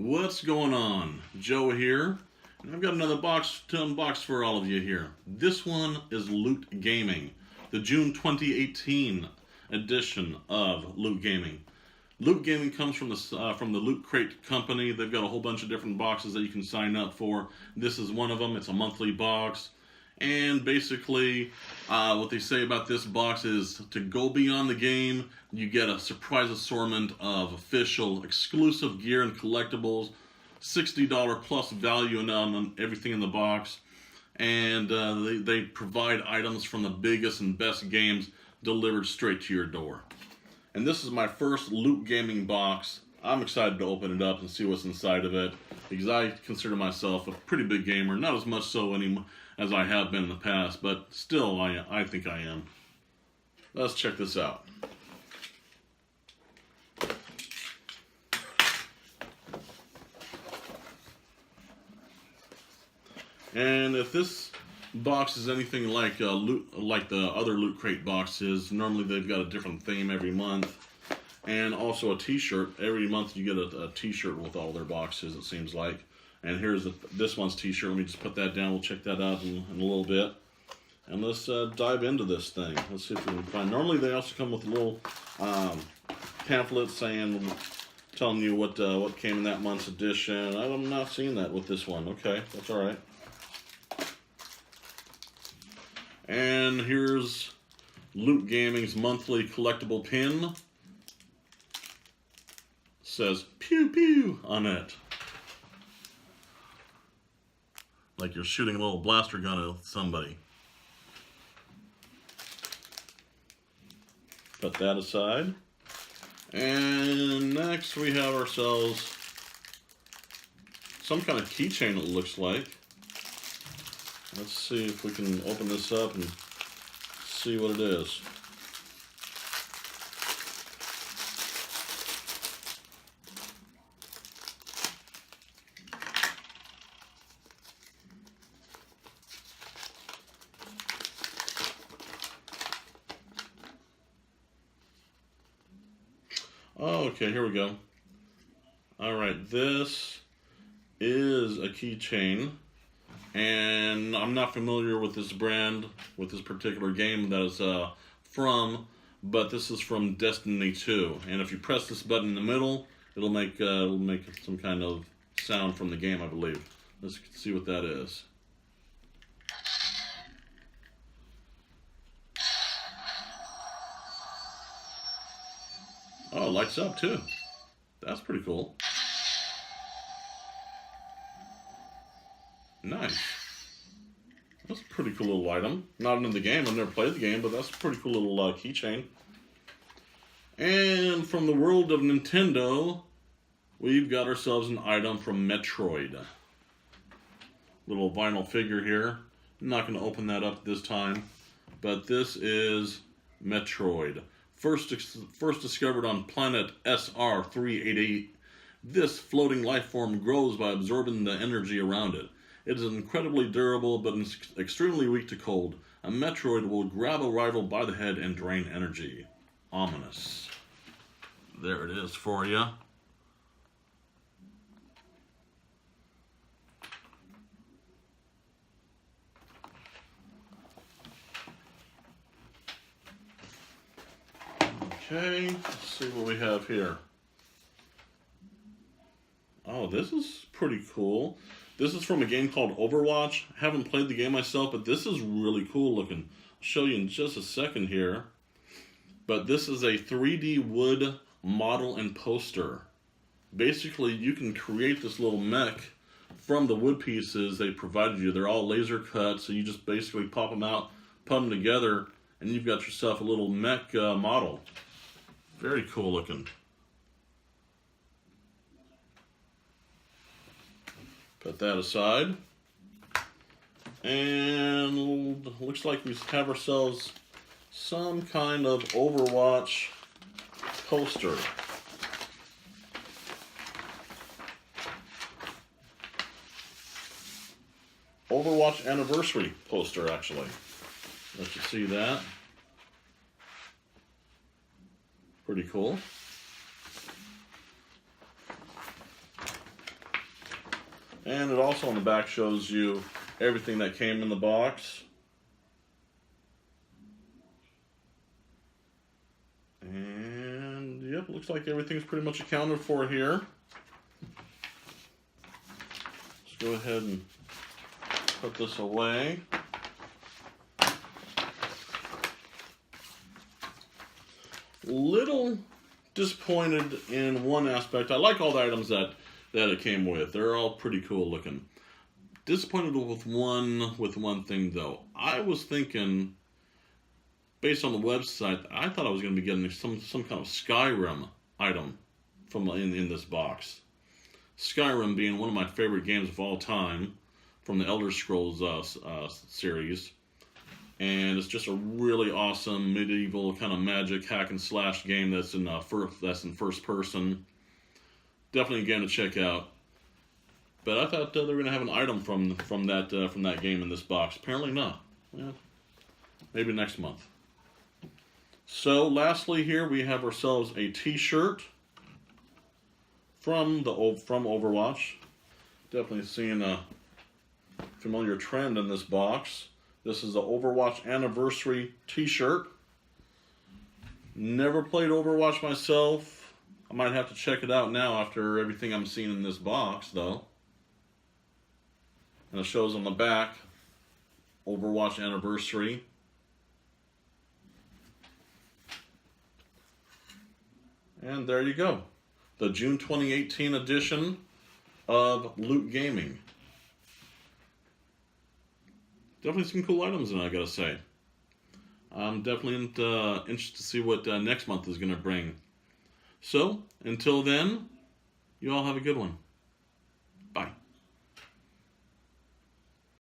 What's going on? Joe here, and I've got another box to unbox for all of you here. This one is Loot Gaming, the June 2018 edition of Loot Gaming. Loot Gaming comes from the Loot Crate company. They've got a whole bunch of different boxes that you can sign up for. This is one of them. It's a monthly box. And basically, what they say about this box is to go beyond the game, you get a surprise assortment of official exclusive gear and collectibles, $60 plus value on everything in the box, and they provide items from the biggest and best games delivered straight to your door. And this is my first Loot Gaming box. I'm excited to open it up and see what's inside of it, because I consider myself a pretty big gamer, not as much so anymore as I have been in the past, but still I think I am. Let's check this out. And if this box is anything like the other Loot Crate boxes, normally they've got a different theme every month, and also a t-shirt. Every month you get a t-shirt with all their boxes, it seems like. And here's this one's t-shirt. Let me just put that down. We'll check that out in a little bit. And let's dive into this thing. Let's see if we can find. Normally they also come with a little pamphlet telling you what came in that month's edition. I'm not seeing that with this one. Okay, that's all right. And here's Loot Gaming's monthly collectible pin. It says "pew pew" on it, like you're shooting a little blaster gun at somebody. Put that aside. And next we have ourselves some kind of keychain, it looks like. Let's see if we can open this up and see what it is. Oh, okay, here we go. Alright, this is a keychain, and I'm not familiar with this brand, with this particular game that is from, but this is from Destiny 2. And if you press this button in the middle, it'll make some kind of sound from the game, I believe. Let's see what that is. Oh, it lights up too. That's pretty cool. Nice. That's a pretty cool little item. Not in the game, I've never played the game, but that's a pretty cool little keychain. And from the world of Nintendo, we've got ourselves an item from Metroid. Little vinyl figure here. I'm not going to open that up this time, but this is Metroid. First discovered on planet SR388, this floating life form grows by absorbing the energy around it. It is incredibly durable, but extremely weak to cold. A Metroid will grab a rival by the head and drain energy. Ominous. There it is for you. Okay, let's see what we have here. Oh, this is pretty cool. This is from a game called Overwatch. I haven't played the game myself, but this is really cool looking. I'll show you in just a second here. But this is a 3D wood model and poster. Basically, you can create this little mech from the wood pieces they provided you. They're all laser cut, so you just basically pop them out, put them together, and you've got yourself a little mech model. Very cool looking. Put that aside. And looks like we have ourselves some kind of Overwatch poster. Overwatch anniversary poster, actually. Let you see that. Pretty cool. And it also on the back shows you everything that came in the box. And yep, looks like everything's pretty much accounted for here. Let's go ahead and put this away. Little disappointed in one aspect. I like all the items that it came with. They're all pretty cool looking. Disappointed with one thing though. I was thinking, based on the website, I thought I was going to be getting some kind of Skyrim item from in this box. Skyrim being one of my favorite games of all time from the Elder Scrolls series. And it's just a really awesome medieval kind of magic hack and slash game that's in first person. Definitely a game to check out. But I thought they were going to have an item from that game in this box. Apparently not. Yeah, maybe next month. So lastly, here we have ourselves a T-shirt from Overwatch. Definitely seeing a familiar trend in this box. This is the Overwatch Anniversary T-shirt. Never played Overwatch myself. I might have to check it out now after everything I'm seeing in this box, though. And it shows on the back, Overwatch Anniversary. And there you go. The June 2018 edition of Loot Gaming. Definitely some cool items in it, I gotta say. I'm definitely interested to see what next month is going to bring. So, until then, you all have a good one.